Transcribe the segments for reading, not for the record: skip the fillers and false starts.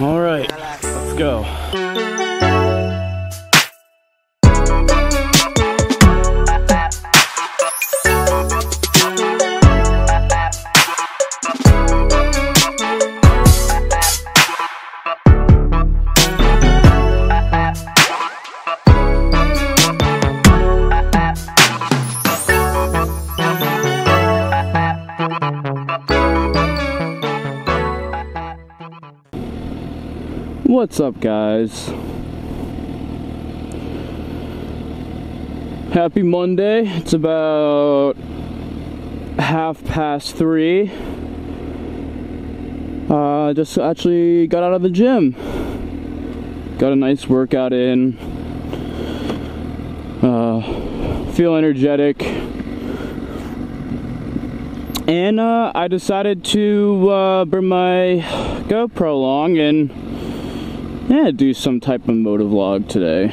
All right, let's go. What's up, guys? Happy Monday. It's about 3:30. Just actually got out of the gym. Got a nice workout in. Feel energetic. And I decided to bring my GoPro along and do some type of motovlog today.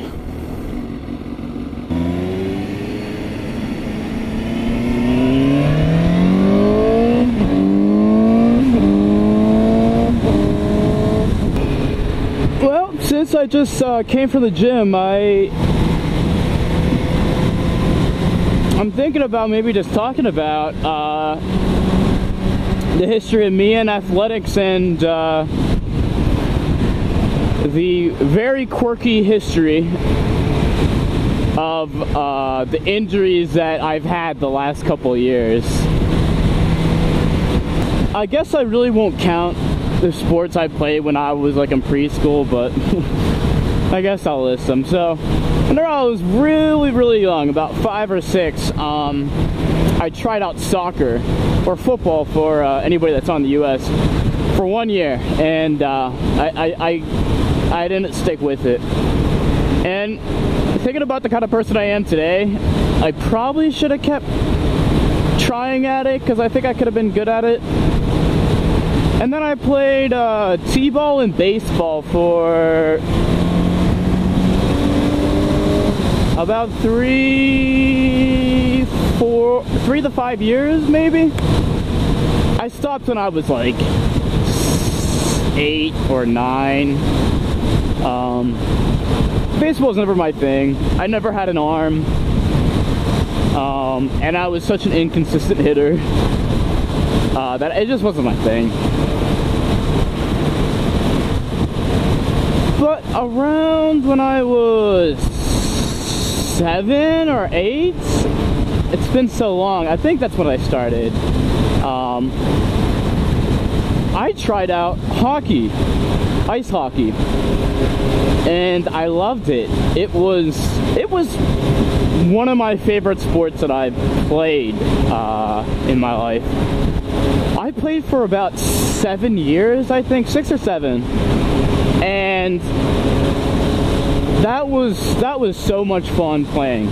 Well, since I just came from the gym, I'm thinking about maybe just talking about the history of me and athletics and the very quirky history of the injuries that I've had the last couple of years. I guess I really won't count the sports I played when I was like in preschool, but I guess I'll list them. So, whenever I was really young, about 5 or 6, I tried out soccer or football for anybody that's on the U.S. for 1 year, and I didn't stick with it. And thinking about the kind of person I am today, I probably should have kept trying at it because I think I could have been good at it. And then I played t-ball and baseball for about 3 to 5 years, maybe. I stopped when I was like 8 or 9. Baseball was never my thing. I never had an arm. And I was such an inconsistent hitter that it just wasn't my thing. But around when I was 7 or 8, it's been so long. I think that's when I started. I tried out hockey, ice hockey, and I loved it. It was one of my favorite sports that I've played in my life. I played for about 7 years, I think, 6 or 7, and that was so much fun playing.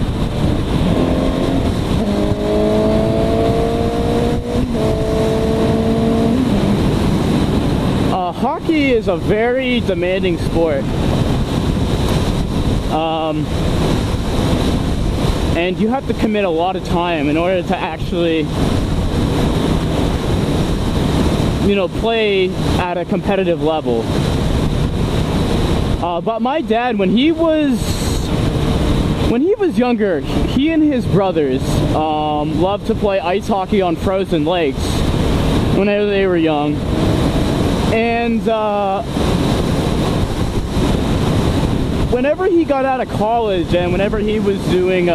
Hockey is a very demanding sport. And you have to commit a lot of time in order to actually, play at a competitive level. But my dad, when he was younger, he and his brothers loved to play ice hockey on frozen lakes whenever they were young. And whenever he got out of college and whenever he was doing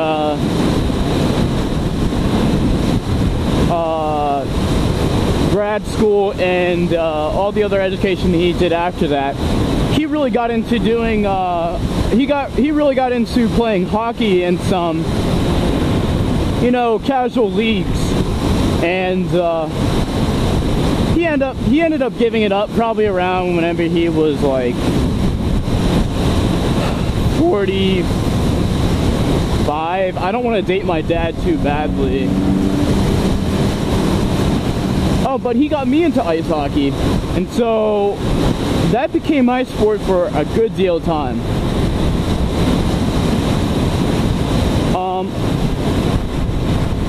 grad school and all the other education he did after that, he really got into doing he really got into playing hockey in some casual leagues, and he ended up giving it up probably around whenever he was like 45. I don't want to date my dad too badly. Oh, but he got me into ice hockey, and so that became my sport for a good deal of time.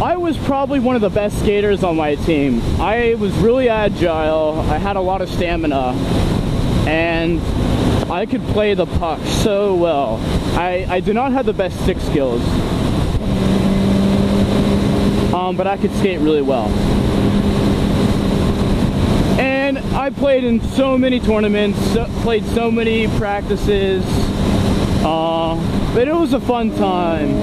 I was probably one of the best skaters on my team. I was really agile. I had a lot of stamina. and I could play the puck so well. I do not have the best stick skills, but I could skate really well. And I played in so many tournaments, played so many practices, but it was a fun time.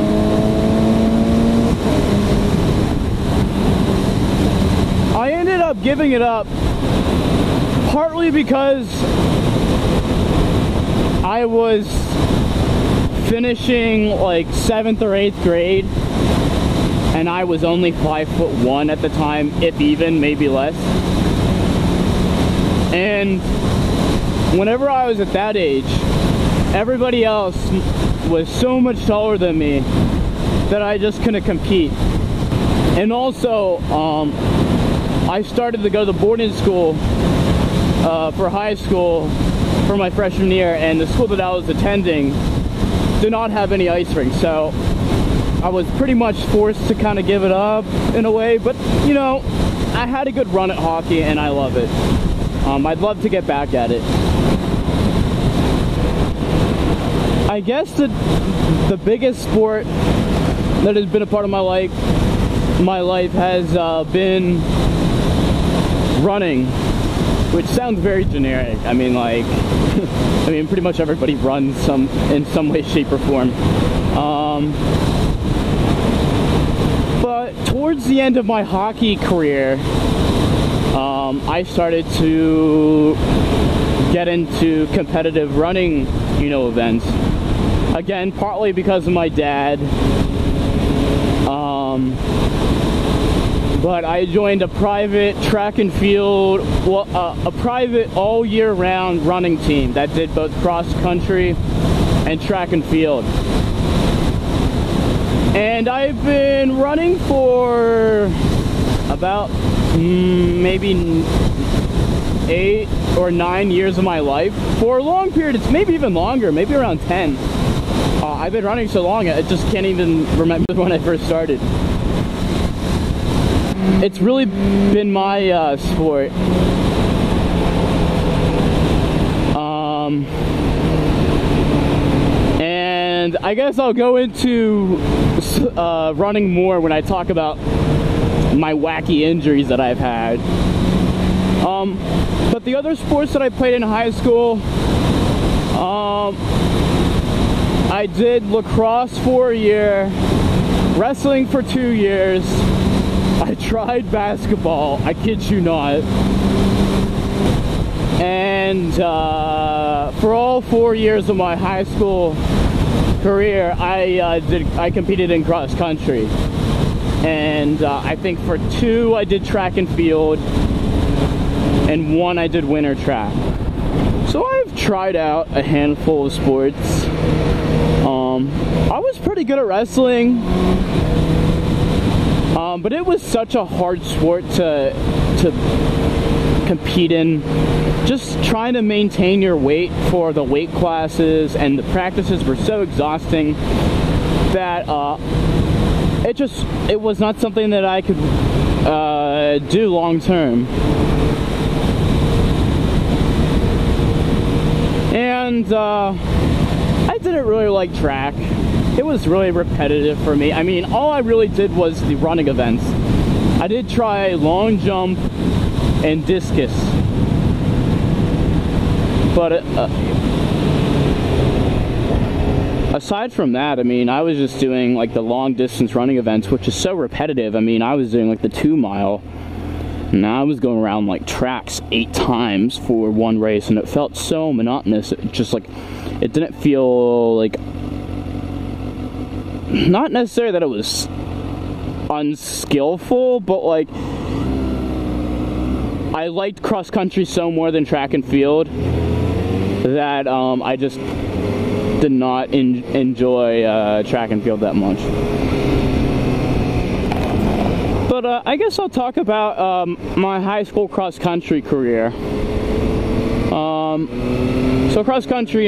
I ended up giving it up partly because I was finishing like 7th or 8th grade, and I was only 5'1" at the time, if even, maybe less. And whenever I was at that age, everybody else was so much taller than me that I just couldn't compete. And also, I started to go to boarding school for high school for my freshman year, and the school that I was attending did not have any ice rinks, so I was pretty much forced to kind of give it up in a way. But you know, I had a good run at hockey and I love it. I'd love to get back at it. I guess the biggest sport that has been a part of my life has been running, which sounds very generic. I mean, like, I mean, pretty much everybody runs in some way, shape, or form. But towards the end of my hockey career, I started to get into competitive running, you know, events. Again, partly because of my dad. But I joined a private track and field, well, a private all year round running team that did both cross country and track and field. And I've been running for about maybe 8 or 9 years of my life. For a long period, it's maybe even longer, maybe around 10. I've been running so long, I just can't even remember when I first started. It's really been my sport. And I guess I'll go into running more when I talk about my wacky injuries that I've had. But the other sports that I played in high school, I did lacrosse for a year, wrestling for 2 years. I tried basketball, I kid you not. And for all 4 years of my high school career, I competed in cross country. And I think for 2 I did track and field, and 1 I did winter track. So I've tried out a handful of sports. I was pretty good at wrestling. But it was such a hard sport to compete in. Just trying to maintain your weight for the weight classes, and the practices were so exhausting that it was not something that I could do long term. And I didn't really like track. It was really repetitive for me. I mean, all I really did was the running events. I did try long jump and discus. But aside from that, I mean, I was just doing like the long distance running events, which is so repetitive. I mean, I was doing like the 2 mile. And I was going around like tracks 8 times for one race, and it felt so monotonous. It just like, it didn't feel like, not necessarily that it was unskillful, but like, I liked cross country so more than track and field that I just did not enjoy track and field that much. But I guess I'll talk about my high school cross country career. So cross country,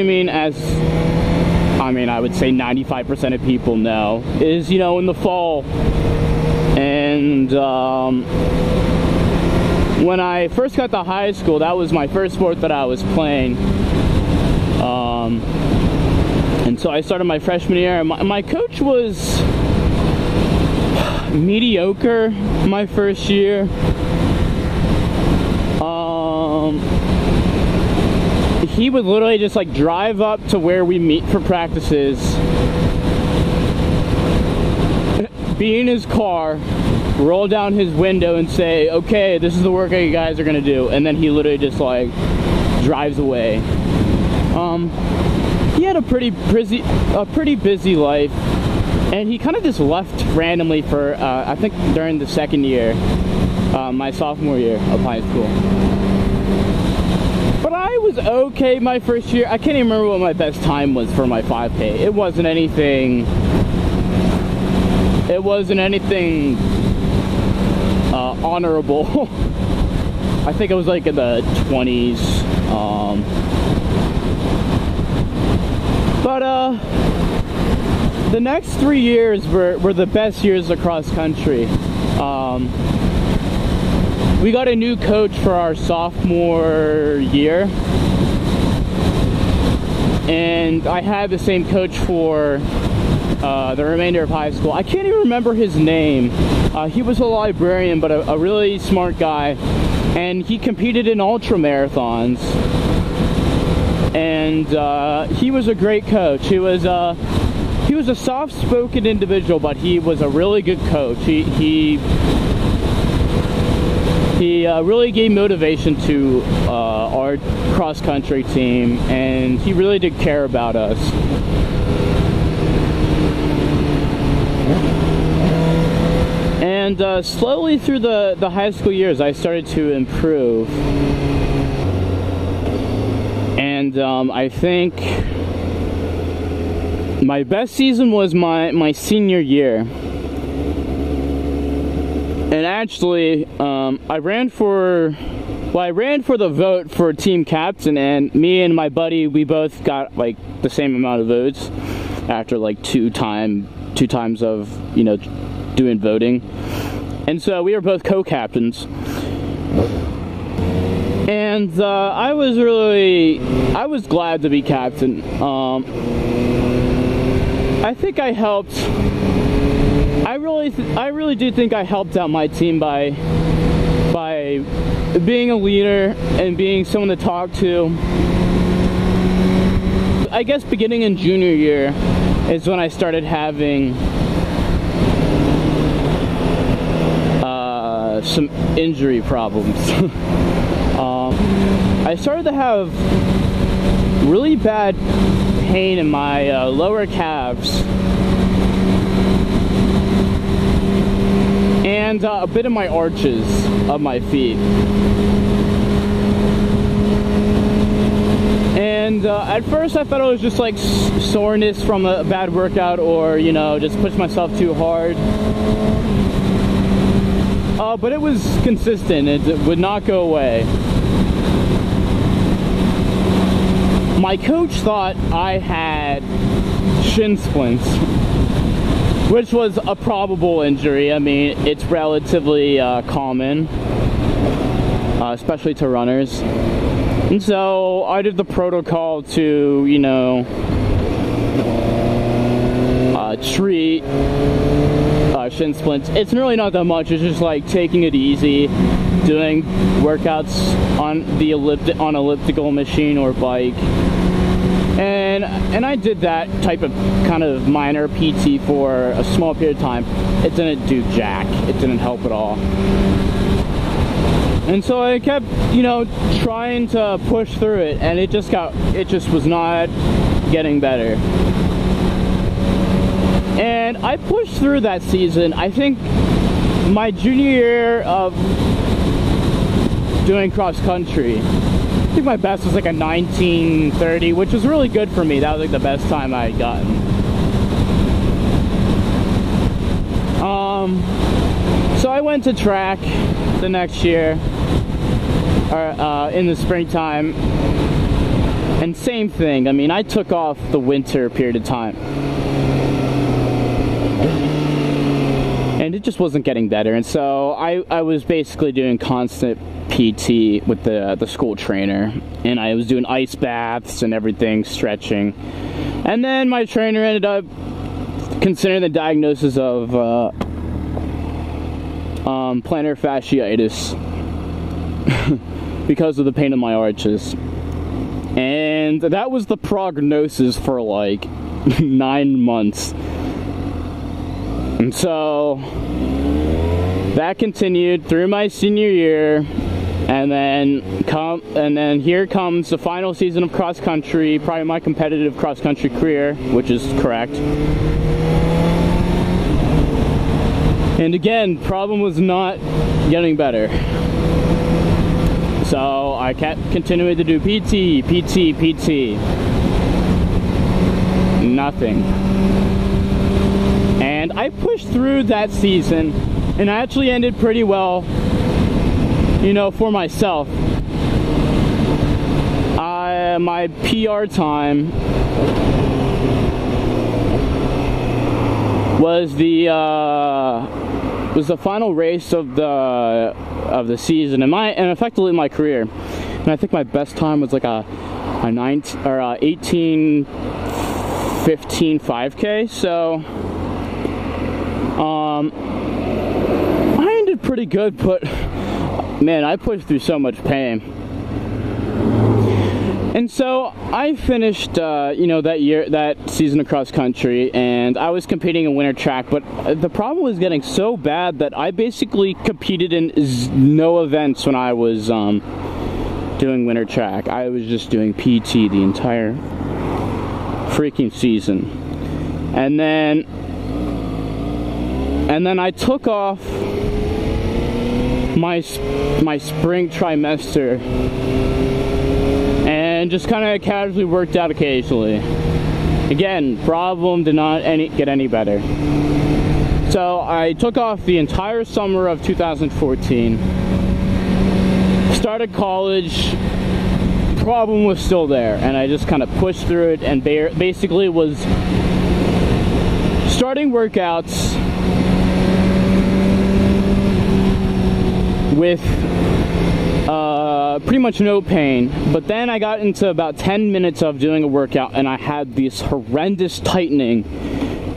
I would say 95% of people know, is, you know, in the fall. And when I first got to high school, that was my first sport that I was playing. And so I started my freshman year. My coach was mediocre my first year. He would literally just like drive up to where we meet for practices, be in his car, roll down his window and say, okay, this is the workout you guys are gonna do, and then he literally just like drives away. He had a pretty busy life, and he kind of just left randomly for I think during the second year, my sophomore year of high school. But I was okay my first year. I can't even remember what my best time was for my 5K. It wasn't anything honorable. I think it was like in the 20s. But the next 3 years were the best years across country. We got a new coach for our sophomore year, and I had the same coach for the remainder of high school. I can't even remember his name. He was a librarian, but a really smart guy, and he competed in ultra marathons. And he was a great coach. He was a soft-spoken individual, but he was a really good coach. He really gave motivation to our cross-country team, and he really did care about us. And slowly through the high school years, I started to improve. And I think my best season was my senior year. And actually, I ran for the vote for team captain, and me and my buddy, we both got like the same amount of votes after like two times of, you know, doing voting. And so we were both co-captains. And I was glad to be captain. I think I helped. I really do think I helped out my team by being a leader and being someone to talk to. I guess beginning in junior year is when I started having some injury problems. I started to have really bad pain in my lower calves and a bit of my arches of my feet. And at first I thought it was just like soreness from a bad workout, or, you know, just push myself too hard. But it was consistent. It would not go away. My coach thought I had shin splints, which was a probable injury. I mean, it's relatively common, especially to runners. And so I did the protocol to, you know, treat shin splints. It's really not that much. It's just like taking it easy, doing workouts on the elliptical machine or bike. And I did that type of kind of minor PT for a small period of time. It didn't do jack. It didn't help at all. And so I kept, you know, trying to push through it, and it just was not getting better. And I pushed through that season. I think my junior year of doing cross country, I think my best was like a 19:30, which was really good for me. That was like the best time I had gotten. So I went to track the next year, in the springtime, and same thing. I mean, I took off the winter period of time, and it just wasn't getting better. And so I was basically doing constant PT with the school trainer, and I was doing ice baths and everything, stretching. And then my trainer ended up considering the diagnosis of plantar fasciitis because of the pain in my arches. And that was the prognosis for like 9 months. And so that continued through my senior year, and then here comes the final season of cross country, probably my competitive cross country career, which is correct. And again, problem was not getting better. So I kept continuing to do PT. Nothing. And I pushed through that season, and I actually ended pretty well, you know, for myself. My PR time was the final race of the season and effectively my career. And I think my best time was like a 18:15 5K. So I ended pretty good, but man, I pushed through so much pain. And so I finished, you know, that season of cross country, and I was competing in winter track, but the problem was getting so bad that I basically competed in no events when I was doing winter track. I was just doing PT the entire freaking season. And then I took off my spring trimester and just kind of casually worked out occasionally. Again, problem did not get any better. So I took off the entire summer of 2014, started college, problem was still there, and I just kind of pushed through it and basically was starting workouts with pretty much no pain. But then I got into about 10 minutes of doing a workout, and I had this horrendous tightening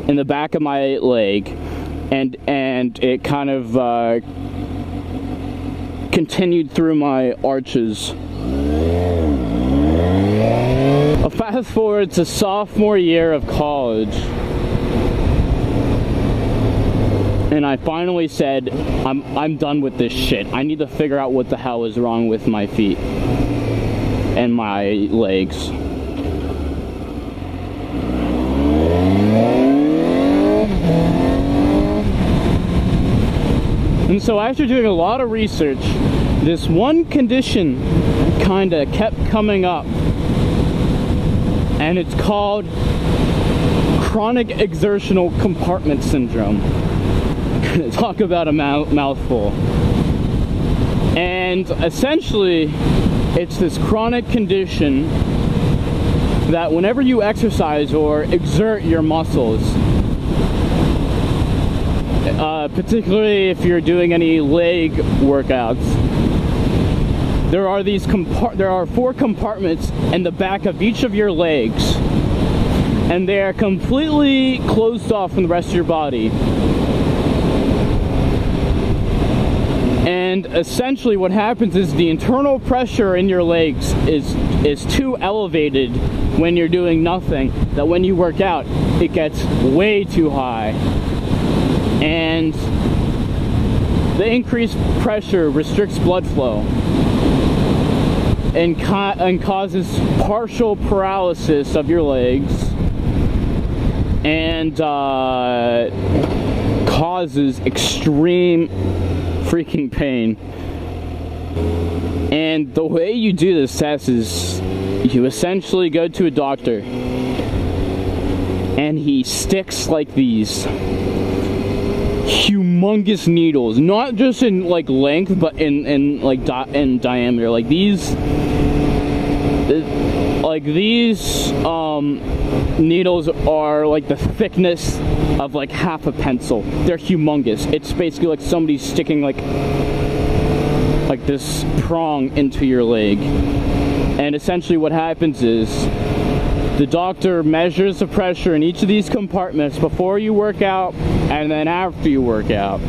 in the back of my leg, and it kind of continued through my arches. Fast forward to sophomore year of college, and I finally said, I'm done with this shit. I need to figure out what the hell is wrong with my feet and my legs. And so after doing a lot of research, this one condition kind of kept coming up, and it's called Chronic Exertional Compartment Syndrome. Talk about a mouthful. And essentially, it's this chronic condition that whenever you exercise or exert your muscles, particularly if you're doing any leg workouts, there are 4 compartments in the back of each of your legs, and they are completely closed off from the rest of your body. And essentially what happens is the internal pressure in your legs is too elevated when you're doing nothing, that when you work out, it gets way too high. And the increased pressure restricts blood flow and causes partial paralysis of your legs, and causes extreme freaking pain. And the way you do this test is you essentially go to a doctor, and he sticks like these humongous needles, not just in like length, but in diameter. Like these needles are like the thickness of like half a pencil. They're humongous. It's basically like somebody sticking like like this prong into your leg. And essentially what happens is the doctor measures the pressure in each of these compartments before you work out and then after you work out.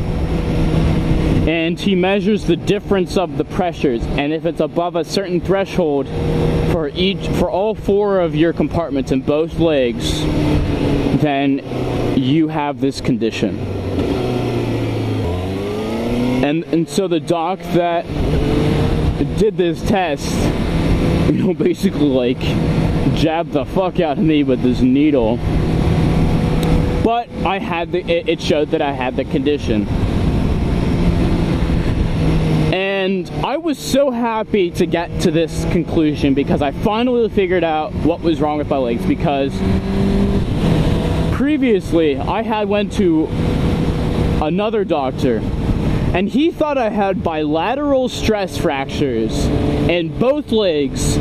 And he measures the difference of the pressures, and if it's above a certain threshold for all 4 of your compartments in both legs, then you have this condition. And so the doc that did this test, you know, basically like jabbed the fuck out of me with this needle. But I had it showed that I had the condition. And I was so happy to get to this conclusion because I finally figured out what was wrong with my legs, because previously I had went to another doctor and he thought I had bilateral stress fractures in both legs,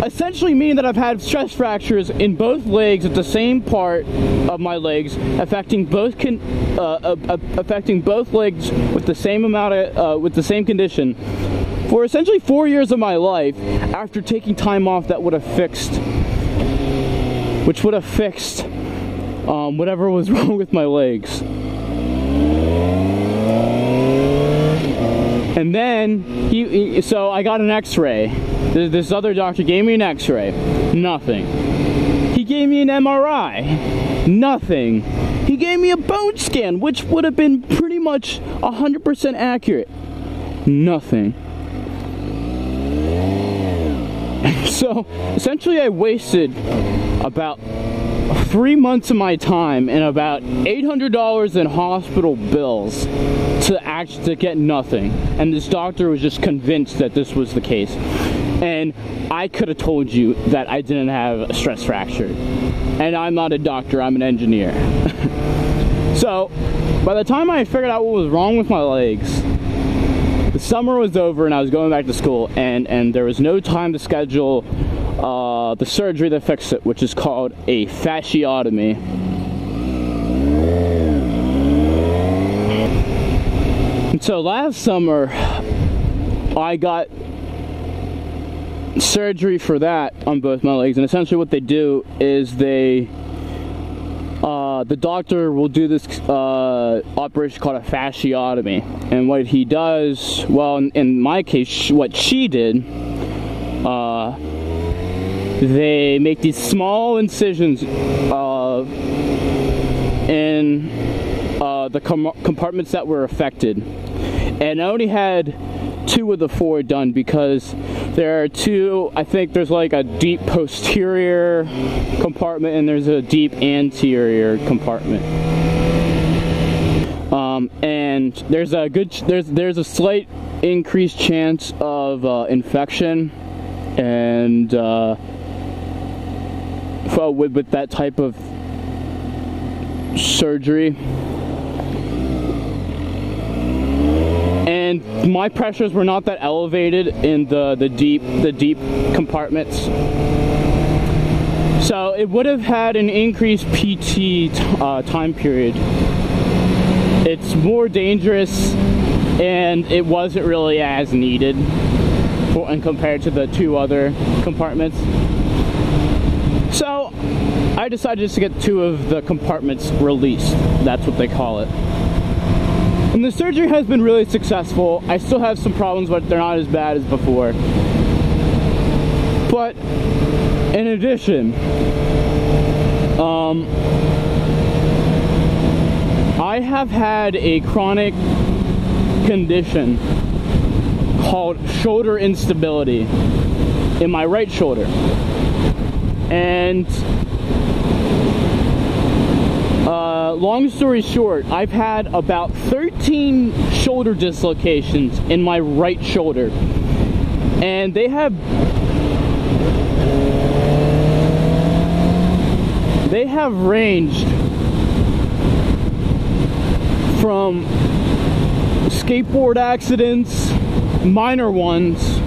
essentially meaning that I've had stress fractures in both legs at the same part of my legs, affecting both legs with the same amount of with the same condition for essentially 4 years of my life, after taking time off that would have fixed whatever was wrong with my legs. And then so I got an x-ray. This other doctor gave me an x-ray. Nothing. He gave me an MRI. Nothing. He gave me a bone scan, which would have been pretty much 100% accurate. Nothing. So essentially I wasted about 3 months of my time and about $800 in hospital bills to get nothing. And this doctor was just convinced that this was the case. And I could have told you that I didn't have a stress fracture. And I'm not a doctor, I'm an engineer. So, by the time I figured out what was wrong with my legs, the summer was over and I was going back to school, and there was no time to schedule the surgery to fix it, which is called a fasciotomy. And so last summer, I got surgery for that on both my legs, and essentially what they do is the doctor will do this operation called a fasciotomy. And what he does, well, in my case, what she did, they make these small incisions in the compartments that were affected. And I only had 2 of the 4 done because there are 2, I think there's like a deep posterior compartment and there's a deep anterior compartment. And there's a slight increased chance of infection, and with that type of surgery. And my pressures were not that elevated in the deep compartments, so it would have had an increased PT time period. It's more dangerous, and it wasn't really as needed and compared to the 2 other compartments. So I decided just to get 2 of the compartments released. That's what they call it. And the surgery has been really successful. I still have some problems, but they're not as bad as before. But in addition, I have had a chronic condition called shoulder instability in my right shoulder. And long story short, I've had about 13 shoulder dislocations in my right shoulder, and they have ranged from skateboard accidents, minor ones,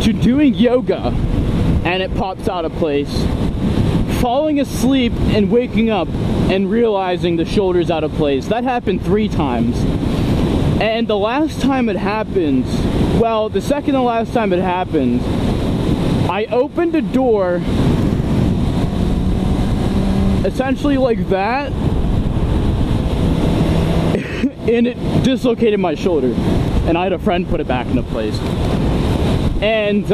to doing yoga and it pops out of place, falling asleep and waking up and realizing the shoulder's out of place. That happened 3 times. And the last time it happened, well, the second to last time it happened, I opened a door essentially like that, and it dislocated my shoulder, and I had a friend put it back into place. And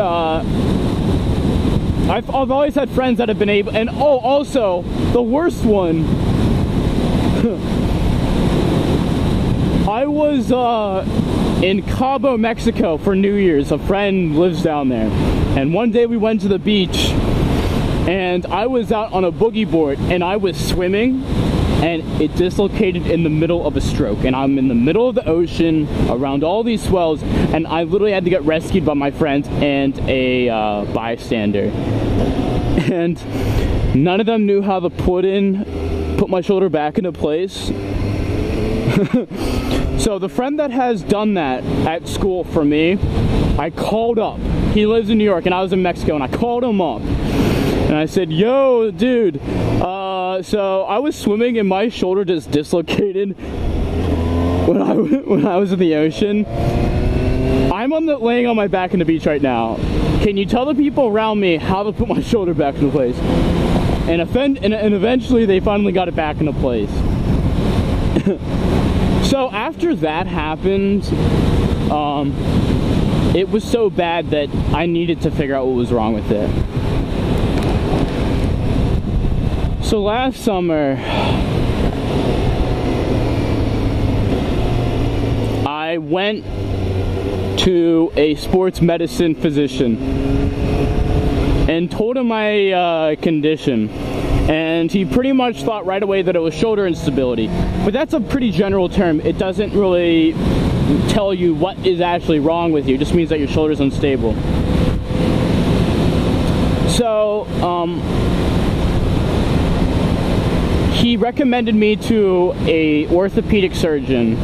I've always had friends that have been able, and oh, also the worst one, I was in Cabo, Mexico for New Year's. A friend lives down there, and one day we went to the beach, and I was out on a boogie board, and I was swimming, and it dislocated in the middle of a stroke, and I'm in the middle of the ocean around all these swells, and I literally had to get rescued by my friends and a bystander, and none of them knew how to put my shoulder back into place. So the friend that has done that at school for me, I called up. He lives in New York and I was in Mexico, and I called him up and I said, yo dude, so I was swimming and my shoulder just dislocated when I was in the ocean. I'm laying on my back in the beach right now. Can you tell the people around me how to put my shoulder back into place? And eventually they finally got it back into place. So after that happened, it was so bad that I needed to figure out what was wrong with it. So last summer, I went to a sports medicine physician and told him my condition. And he pretty much thought right away that it was shoulder instability. But that's a pretty general term. It doesn't really tell you what is actually wrong with you. It just means that your shoulder's unstable. So, he recommended me to an orthopedic surgeon.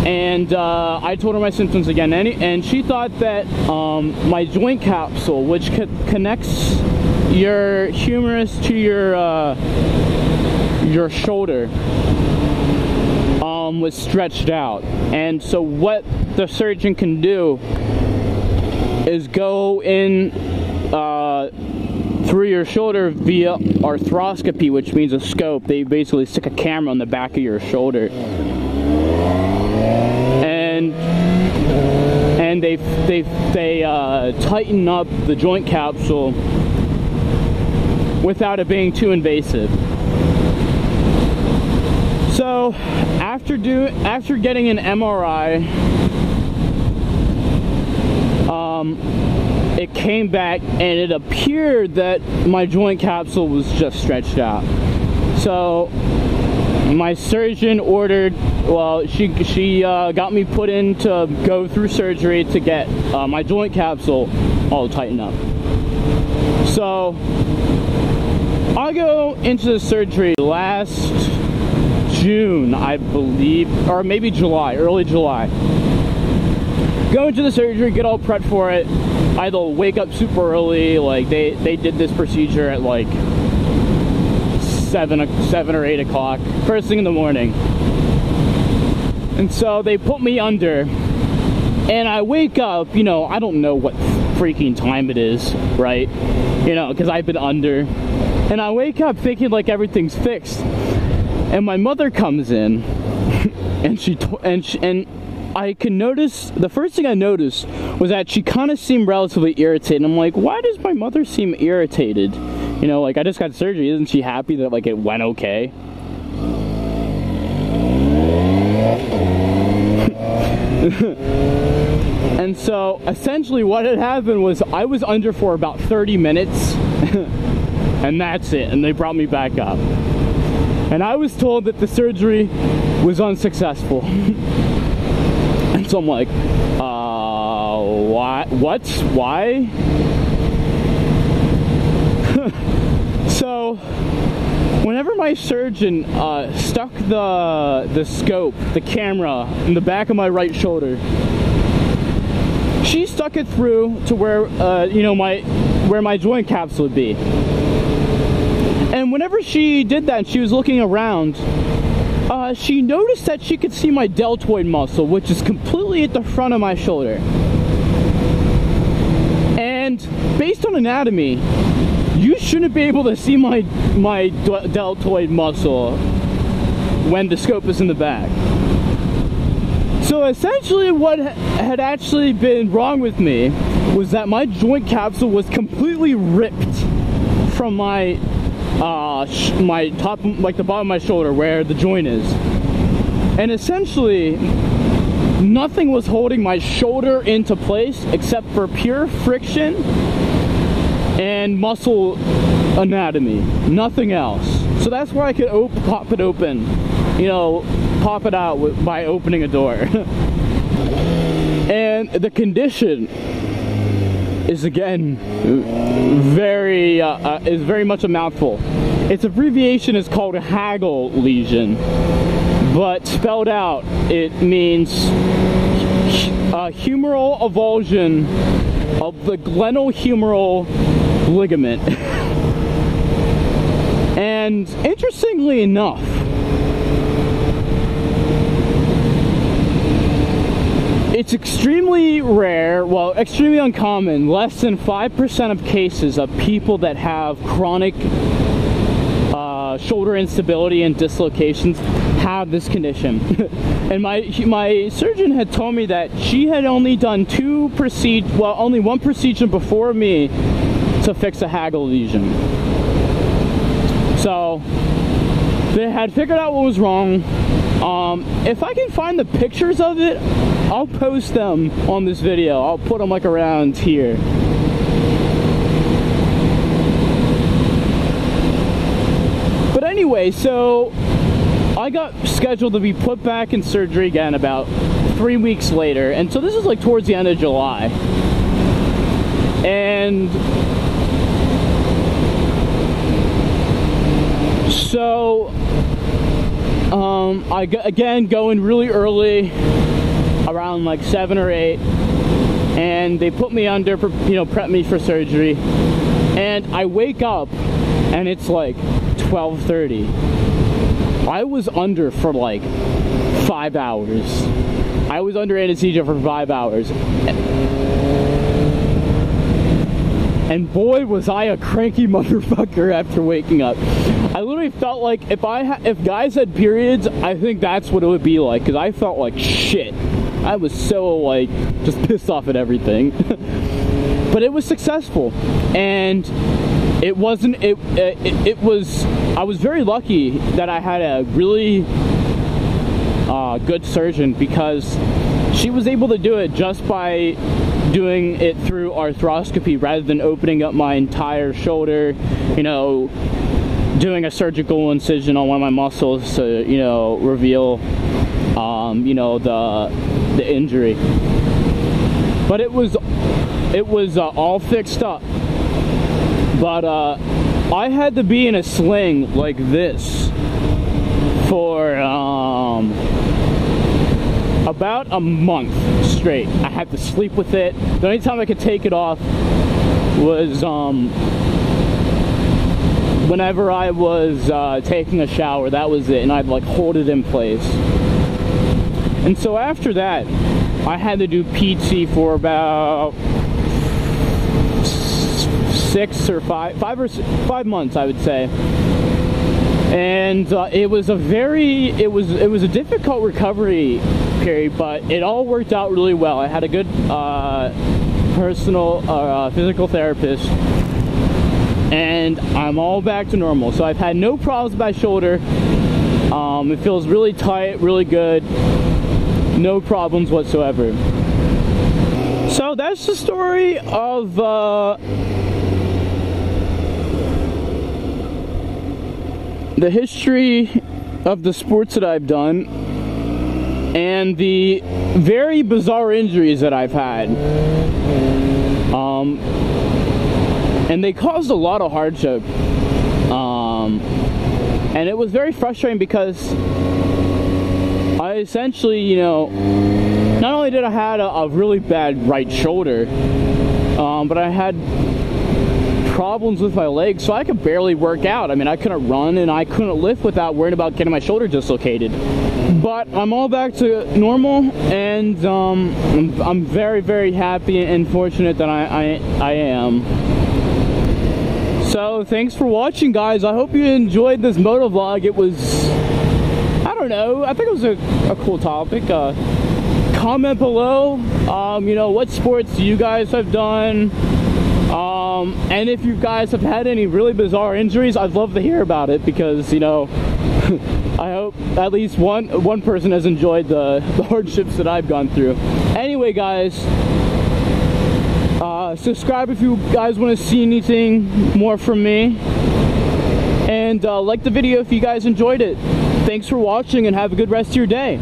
And I told her my symptoms again, and she thought that my joint capsule, which connects your humerus to your shoulder, was stretched out. And so what the surgeon can do is go in through your shoulder via arthroscopy, which means a scope. They basically stick a camera on the back of your shoulder. And they tighten up the joint capsule without it being too invasive. So after getting an MRI, it came back and it appeared that my joint capsule was just stretched out. So my surgeon ordered, well, she got me put in to go through surgery to get my joint capsule all tightened up. So I go into the surgery last June, I believe, or maybe July, early July. Go into the surgery, get all prepped for it. I had to wake up super early. Like they did this procedure at like 7 or 8 o'clock, first thing in the morning. And so they put me under, and I wake up, you know, I don't know what freaking time it is, right? You know, because I've been under. And I wake up thinking like everything's fixed. And my mother comes in, and I can notice, the first thing I noticed was that she kind of seemed relatively irritated. I'm like, why does my mother seem irritated? You know, like, I just got surgery. Isn't she happy that, like, it went okay? And so, essentially, what had happened was I was under for about 30 minutes, and that's it. And they brought me back up. And I was told that the surgery was unsuccessful. And so I'm like, what? Why? So, whenever my surgeon stuck the scope, the camera, in the back of my right shoulder, she stuck it through to where, you know, where my joint capsule would be. And whenever she did that, she was looking around, she noticed that she could see my deltoid muscle, which is completely at the front of my shoulder. And based on anatomy, you shouldn't be able to see my deltoid muscle when the scope is in the back. So essentially what had actually been wrong with me was that my joint capsule was completely ripped from my top, like the bottom of my shoulder where the joint is. And essentially nothing was holding my shoulder into place except for pure friction and muscle anatomy, nothing else. So that's where I could pop it open, you know, pop it out by opening a door. And the condition is, again, very much a mouthful. Its abbreviation is called a HAGL lesion, but spelled out it means Humeral Avulsion of the Glenohumeral Ligament. And interestingly enough, it's extremely rare, well, extremely uncommon. Less than 5% of cases of people that have chronic shoulder instability and dislocations have this condition. And my surgeon had told me that she had only done only one procedure before me to fix a HAGL lesion. So they had figured out what was wrong. If I can find the pictures of it, I'll post them on this video. I'll put them like around here. But anyway, so I got scheduled to be put back in surgery again about 3 weeks later. And so this is like towards the end of July. And so I again going really early, around like 7 or 8, and they put me under, prep me for surgery, and I wake up and it's like 12:30. I was under for like 5 hours. I was under anesthesia for 5 hours. And boy, was I a cranky motherfucker after waking up. I literally felt like if guys had periods, I think that's what it would be like, because I felt like shit. I was so like just pissed off at everything. But it was successful, and I was very lucky that I had a really good surgeon, because she was able to do it just by doing it through arthroscopy rather than opening up my entire shoulder, doing a surgical incision on one of my muscles to, reveal, the injury. But it was all fixed up. But I had to be in a sling like this for about a month straight. I had to sleep with it. The only time I could take it off was whenever I was taking a shower. That was it, and I'd like hold it in place. And so after that, I had to do PT for about 5 months, I would say. And it was a difficult recovery period, but it all worked out really well. I had a good physical therapist, and I'm all back to normal. So I've had no problems with my shoulder. It feels really tight, really good. No problems whatsoever. So that's the story of the history of the sports that I've done and the very bizarre injuries that I've had. And they caused a lot of hardship. And it was very frustrating because I essentially, not only did I have a really bad right shoulder, but I had problems with my legs, so I could barely work out. I mean, I couldn't run and I couldn't lift without worrying about getting my shoulder dislocated. But I'm all back to normal, and I'm very, very happy and fortunate that I am. So thanks for watching, guys. I hope you enjoyed this motovlog. It was, I don't know, I think it was a cool topic. Comment below, you know, what sports you guys have done, and if you guys have had any really bizarre injuries, I'd love to hear about it, because, you know, I hope at least one person has enjoyed the hardships that I've gone through. Anyway, guys, subscribe if you guys want to see anything more from me, and like the video if you guys enjoyed it. Thanks for watching, and have a good rest of your day.